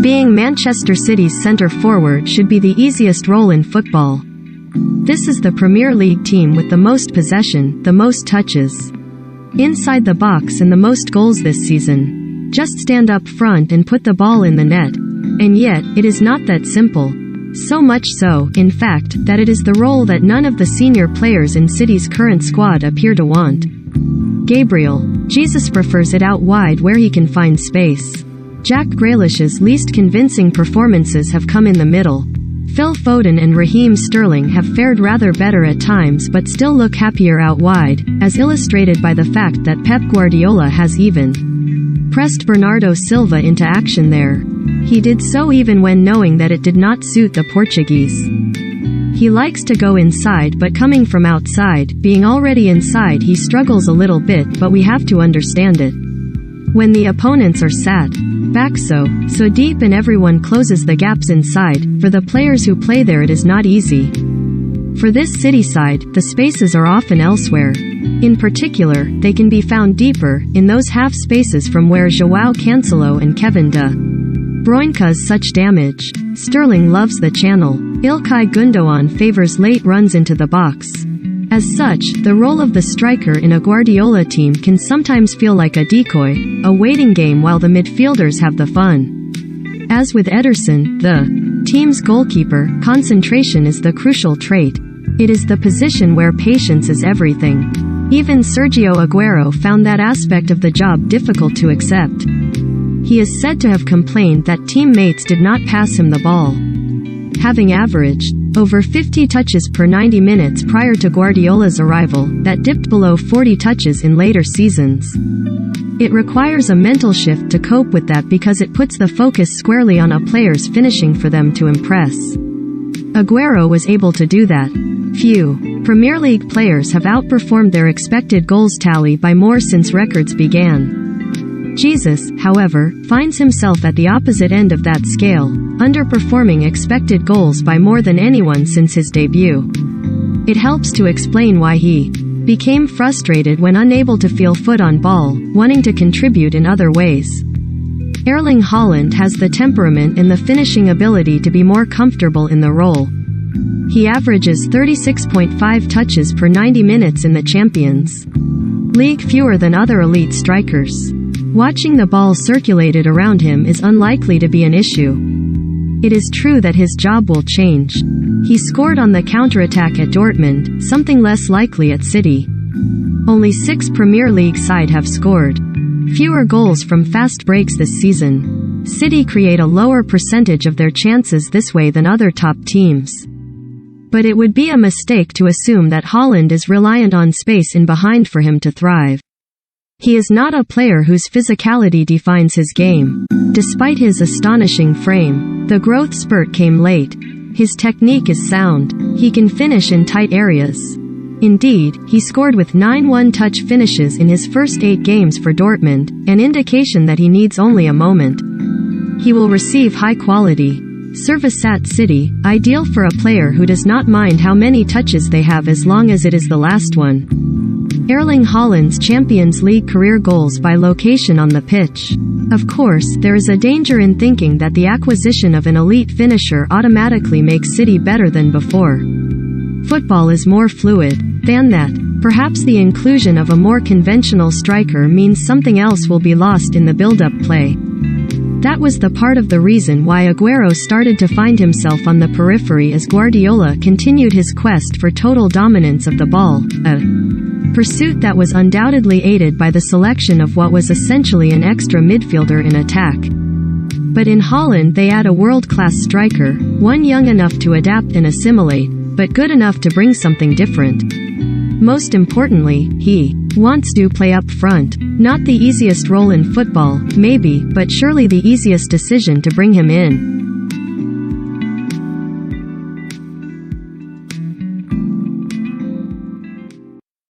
Being Manchester City's centre forward should be the easiest role in football. This is the Premier League team with the most possession, the most touches inside the box and the most goals this season. Just stand up front and put the ball in the net. And yet, it is not that simple. So much so, in fact, that it is the role that none of the senior players in City's current squad appear to want. Gabriel Jesus prefers it out wide where he can find space. Jack Grealish's least convincing performances have come in the middle. Phil Foden and Raheem Sterling have fared rather better at times but still look happier out wide, as illustrated by the fact that Pep Guardiola has even pressed Bernardo Silva into action there. He did so even when knowing that it did not suit the Portuguese. He likes to go inside, but coming from outside, being already inside, he struggles a little bit, but we have to understand it. When the opponents are sat back so deep and everyone closes the gaps inside, for the players who play there it is not easy. For this City side, the spaces are often elsewhere. In particular, they can be found deeper, in those half spaces from where João Cancelo and Kevin De Bruyne cause such damage. Sterling loves the channel. Ilkay Gundogan favors late runs into the box. As such, the role of the striker in a Guardiola team can sometimes feel like a decoy, a waiting game while the midfielders have the fun. As with Ederson, the team's goalkeeper, concentration is the crucial trait. It is the position where patience is everything. Even Sergio Aguero found that aspect of the job difficult to accept. He is said to have complained that teammates did not pass him the ball. Having averaged over 50 touches per 90 minutes prior to Guardiola's arrival, that dipped below 40 touches in later seasons. It requires a mental shift to cope with that because it puts the focus squarely on a player's finishing for them to impress. Aguero was able to do that. Few Premier League players have outperformed their expected goals tally by more since records began. Jesus, however, finds himself at the opposite end of that scale, underperforming expected goals by more than anyone since his debut. It helps to explain why he became frustrated when unable to feel foot on ball, wanting to contribute in other ways. Erling Haaland has the temperament and the finishing ability to be more comfortable in the role. He averages 36.5 touches per 90 minutes in the Champions League, fewer than other elite strikers. Watching the ball circulated around him is unlikely to be an issue. It is true that his job will change. He scored on the counterattack at Dortmund, something less likely at City. Only 6 Premier League sides have scored fewer goals from fast breaks this season. City create a lower percentage of their chances this way than other top teams. But it would be a mistake to assume that Haaland is reliant on space in behind for him to thrive. He is not a player whose physicality defines his game. Despite his astonishing frame, the growth spurt came late. His technique is sound. He can finish in tight areas. Indeed, he scored with 9 one-touch finishes in his first 8 games for Dortmund, an indication that he needs only a moment. He will receive high-quality service at City, ideal for a player who does not mind how many touches they have as long as it is the last one. Erling Haaland's Champions League career goals by location on the pitch. Of course, there is a danger in thinking that the acquisition of an elite finisher automatically makes City better than before. Football is more fluid than that. Perhaps the inclusion of a more conventional striker means something else will be lost in the build-up play. That was the part of the reason why Aguero started to find himself on the periphery as Guardiola continued his quest for total dominance of the ball, a pursuit that was undoubtedly aided by the selection of what was essentially an extra midfielder in attack. But in Haaland they add a world-class striker, one young enough to adapt and assimilate, but good enough to bring something different. Most importantly, he wants to play up front. Not the easiest role in football, maybe, but surely the easiest decision to bring him in.